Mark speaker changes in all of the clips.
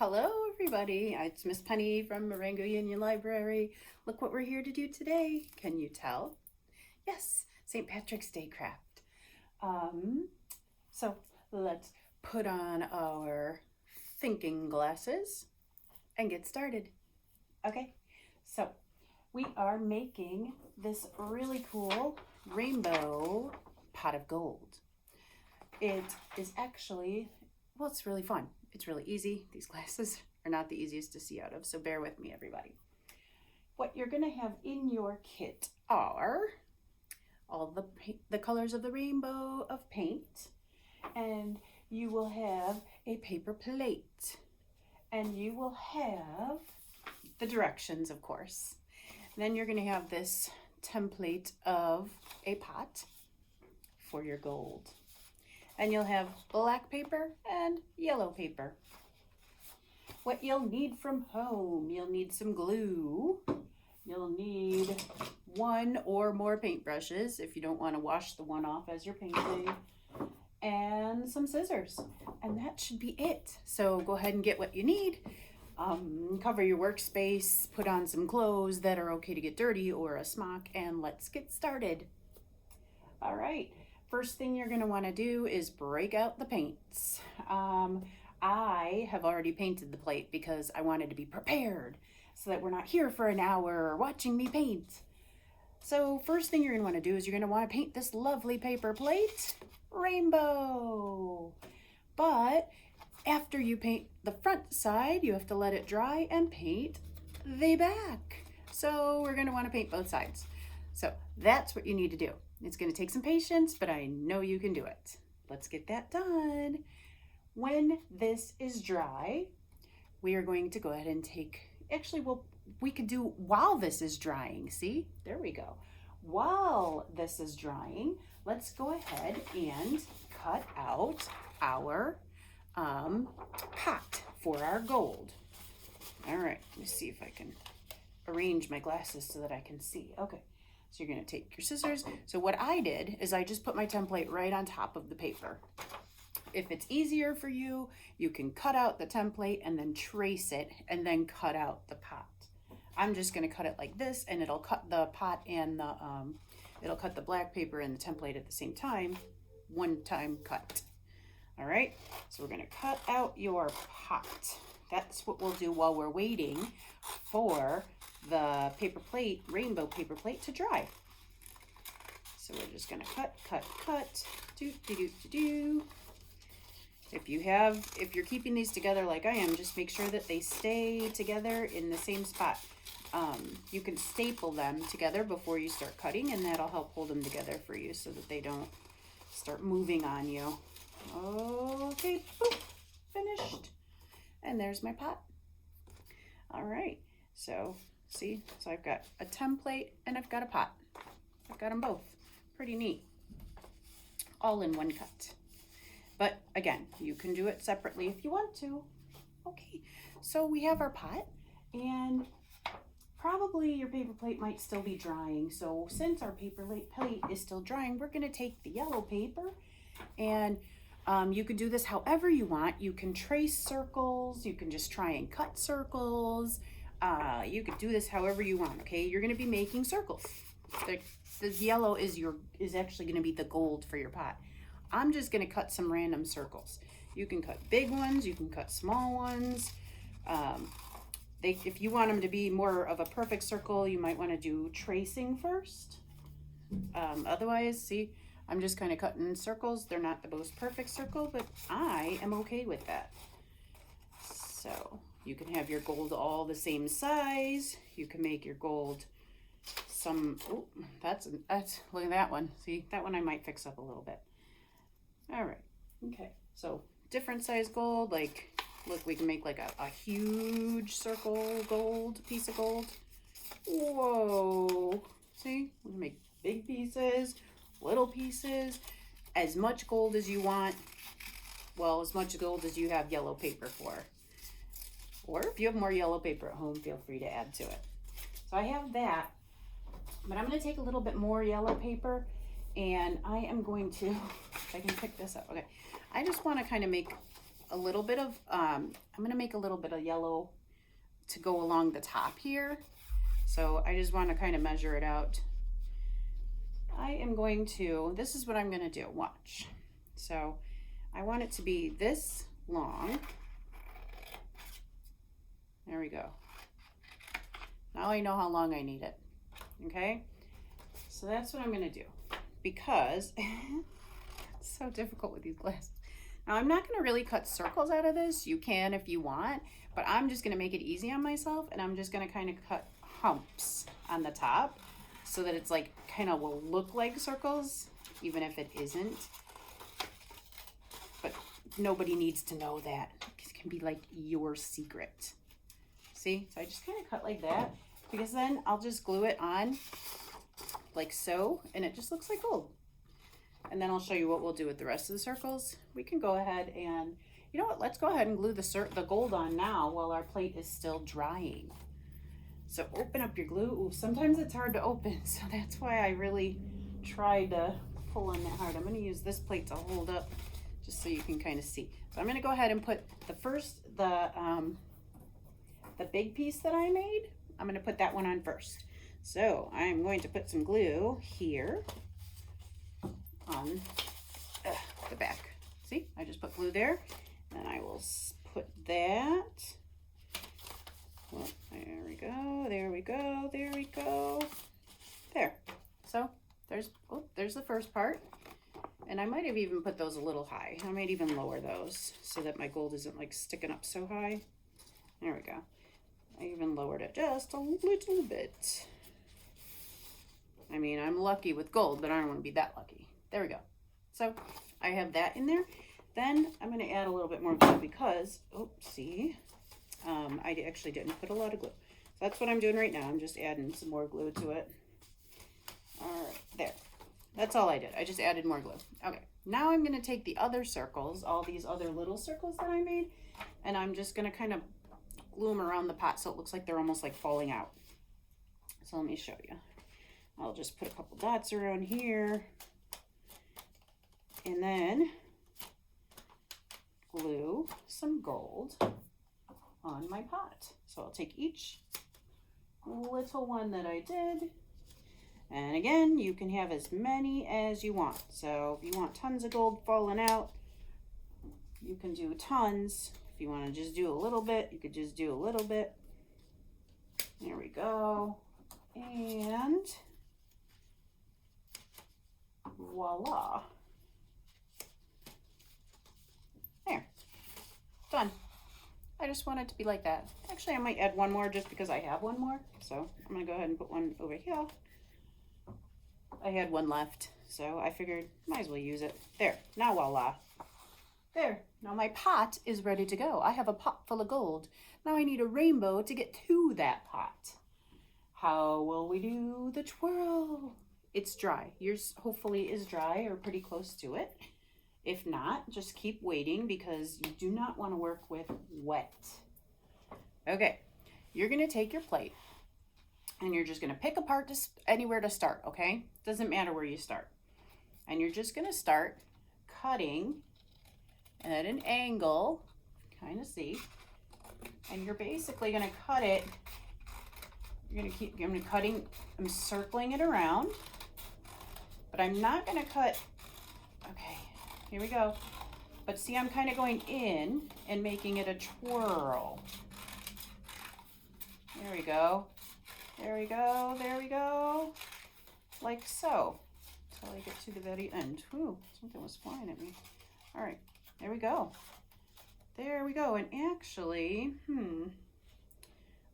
Speaker 1: Hello everybody, it's Miss Penny from Marengo-Union Library. Look what we're here to do today. Can you tell? Yes, St. Patrick's Day craft. So let's put on our thinking glasses and get started. Okay, so we are making this really cool rainbow pot of gold. It is actually, well, it's really fun. It's really easy. These glasses are not the easiest to see out of, so bear with me, everybody. What you're going to have in your kit are all the colors of the rainbow of paint, and you will have a paper plate, and you will have the directions, of course. Then you're going to have this template of a pot for your gold. And you'll have black paper and yellow paper. What you'll need from home, you'll need some glue. You'll need one or more paintbrushes if you don't want to wash the one off as you're painting. And some scissors. And that should be it. So go ahead and get what you need. Cover your workspace, put on some clothes that are okay to get dirty or a smock, and let's get started. All right. First thing you're going to want to do is break out the paints. I have already painted the plate because I wanted to be prepared so that we're not here for an hour watching me paint. So first thing you're going to want to do is you're going to want to paint this lovely paper plate rainbow. But after you paint the front side, you have to let it dry and paint the back. So we're going to want to paint both sides. So that's what you need to do. It's going to take some patience, but I know you can do it. Let's get that done. When this is dry, we are going to go ahead and we could do while this is drying. See, there we go. While this is drying, let's go ahead and cut out our pot for our gold. All right, let me see if I can arrange my glasses so that I can see. Okay. So you're going to take your scissors. So what I did is I just put my template right on top of the paper. If it's easier for you, you can cut out the template and then trace it and then cut out the pot. I'm just going to cut it like this, and it'll cut the pot and it'll cut the black paper and the template at the same time. One time cut. All right. So we're going to cut out your pot. That's what we'll do while we're waiting for the paper plate, rainbow paper plate, to dry. So we're just gonna cut. If you're keeping these together like I am, just make sure that they stay together in the same spot. You can staple them together before you start cutting, and that'll help hold them together for you so that they don't start moving on you. Okay, boop, finished. And there's my pot. All right, so see, so I've got a template and I've got a pot. I've got them both. Pretty neat. All in one cut. But again, you can do it separately if you want to. Okay, so we have our pot, and probably your paper plate might still be drying. So since our paper plate is still drying, we're going to take the yellow paper, and you can do this however you want. You can trace circles. You can just try and cut circles. You could do this however you want, okay? You're going to be making circles. The yellow is actually going to be the gold for your pot. I'm just going to cut some random circles. You can cut big ones. You can cut small ones. If you want them to be more of a perfect circle, you might want to do tracing first. Otherwise, see, I'm just kind of cutting circles. They're not the most perfect circle, but I am okay with that. So you can have your gold all the same size. You can make your gold that's look at that one. See, that one I might fix up a little bit. All right, okay. So different size gold, like, look, we can make like a huge circle gold, piece of gold. Whoa, see, we can make big pieces, little pieces, as much gold as you want. Well, as much gold as you have yellow paper for. Or if you have more yellow paper at home, feel free to add to it. So I have that, but I'm going to take a little bit more yellow paper, and I am going to, if I can pick this up, okay. I just want to kind of make a little bit of, I'm going to make a little bit of yellow to go along the top here. So I just want to kind of measure it out. I am going to, this is what I'm going to do. Watch. So I want it to be this long. There we go. Now I know how long I need it. Okay. So that's what I'm going to do, because it's so difficult with these glasses. Now I'm not going to really cut circles out of this. You can if you want, but I'm just going to make it easy on myself, and I'm just going to kind of cut humps on the top so that it's like kind of will look like circles, even if it isn't. But nobody needs to know that. It can be like your secret. See? So I just kind of cut like that, because then I'll just glue it on like so, and it just looks like gold. And then I'll show you what we'll do with the rest of the circles. We can go ahead and, you know what, let's go ahead and glue the gold on now while our plate is still drying. So open up your glue. Ooh, sometimes it's hard to open, so that's why I really tried to pull on that hard. I'm going to use this plate to hold up just so you can kind of see. So I'm going to go ahead and put the big piece that I made, I'm going to put that one on first. So I'm going to put some glue here on the back. See, I just put glue there, and I will put that. Well, there we go, there we go, there we go. There. So there's the first part. And I might have even put those a little high. I might even lower those so that my gold isn't like sticking up so high. There we go. I even lowered it just a little bit. I mean, I'm lucky with gold, but I don't want to be that lucky. There we go. So I have that in there. Then I'm going to add a little bit more glue because, oopsie, I actually didn't put a lot of glue. So that's what I'm doing right now. I'm just adding some more glue to it. All right, there. That's all I did. I just added more glue. Okay, now I'm going to take the other circles, all these other little circles that I made, and I'm just going to kind of glue them around the pot so it looks like they're almost like falling out. So let me show you. I'll just put a couple dots around here, and then glue some gold on my pot. So I'll take each little one that I did, and again, you can have as many as you want. So if you want tons of gold falling out, you can do tons. If you want to just do a little bit, you could just do a little bit. There we go. And voila. There. Done. I just want it to be like that. Actually, I might add one more just because I have one more. So I'm going to go ahead and put one over here. I had one left, so I figured might as well use it. There. Now voila. There. Now my pot is ready to go. I have a pot full of gold. Now I need a rainbow to get to that pot. How will we do the twirl? It's dry. Yours hopefully is dry or pretty close to it. If not, just keep waiting because you do not want to work with wet. Okay, you're going to take your plate and you're just going to pick a part anywhere to start, okay? Doesn't matter where you start. And you're just going to start cutting at an angle, kind of see, and you're basically going to cut it. You're going to keep, I'm cutting, I'm circling it around, but I'm not going to cut, okay, here we go. But see, I'm kind of going in and making it a twirl. There we go. There we go. There we go. Like so. Until I get to the very end. Ooh, something was flying at me. All right, there we go. There we go. And actually,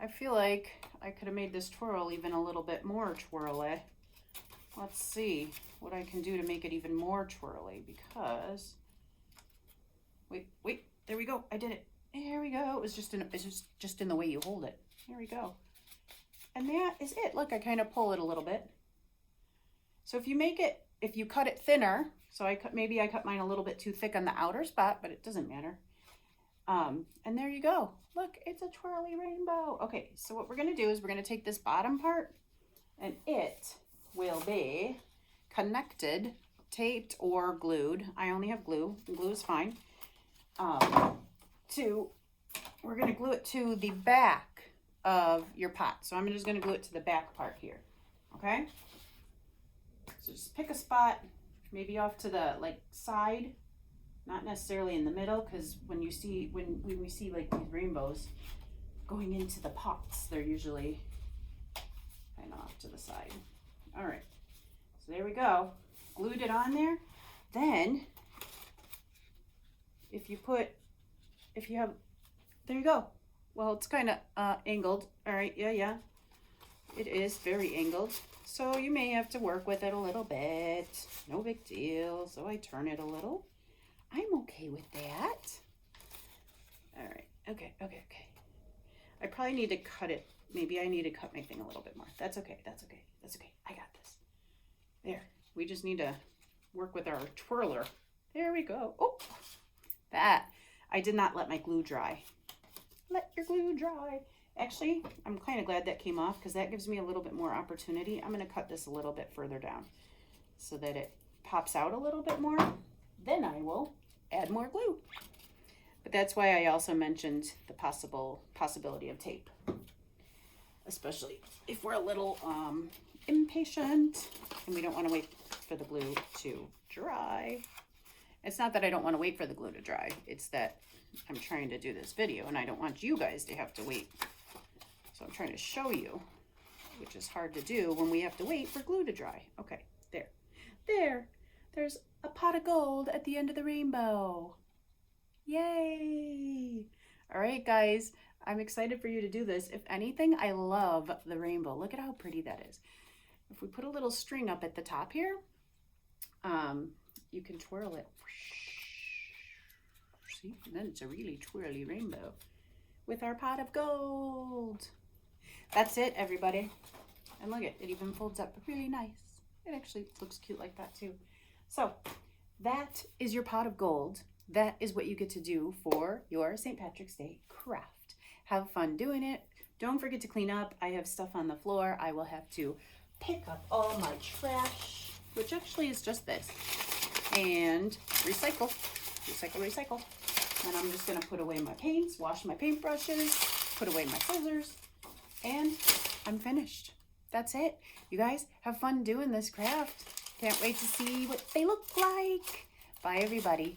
Speaker 1: I feel like I could have made this twirl even a little bit more twirly. Let's see what I can do to make it even more twirly because, wait, there we go. I did it. There we go. It's just in the way you hold it. There we go. And that is it. Look, I kind of pull it a little bit. So if you cut it thinner, so maybe I cut mine a little bit too thick on the outer spot, but it doesn't matter. And there you go. Look, it's a twirly rainbow. Okay, so what we're going to do is we're going to take this bottom part and it will be connected, taped, or glued. I only have glue. Glue is fine. we're going to glue it to the back of your pot. So I'm just going to glue it to the back part here. Okay? So just pick a spot, maybe off to the like side, not necessarily in the middle, because when we see like these rainbows going into the pots, they're usually kind of off to the side. All right, so there we go. Glued it on there. Then there you go. Well, it's kind of angled. All right, yeah. It is very angled. So you may have to work with it a little bit. No big deal. So I turn it a little. I'm okay with that. All right, okay. I probably need to cut it. Maybe I need to cut my thing a little bit more. That's okay. I got this. There. We just need to work with our twirler. There we go. Oh, that. I did not let my glue dry. Let your glue dry. Actually, I'm kind of glad that came off because that gives me a little bit more opportunity. I'm going to cut this a little bit further down so that it pops out a little bit more. Then I will add more glue. But that's why I also mentioned the possibility of tape, especially if we're a little impatient and we don't want to wait for the glue to dry. It's not that I don't want to wait for the glue to dry. It's that I'm trying to do this video and I don't want you guys to have to wait. So I'm trying to show you, which is hard to do when we have to wait for glue to dry. Okay, there. There's a pot of gold at the end of the rainbow. Yay! All right, guys, I'm excited for you to do this. If anything, I love the rainbow. Look at how pretty that is. If we put a little string up at the top here, you can twirl it. See, and then it's a really twirly rainbow with our pot of gold. That's it, everybody. And look, it even folds up really nice. It actually looks cute like that too. So that is your pot of gold. That is what you get to do for your St. Patrick's Day craft. Have fun doing it. Don't forget to clean up. I have stuff on the floor. I will have to pick up all my trash, which actually is just this, and recycle. And I'm just gonna put away my paints, wash my paintbrushes, put away my scissors, and I'm finished. That's it. You guys have fun doing this craft. Can't wait to see what they look like. Bye, everybody.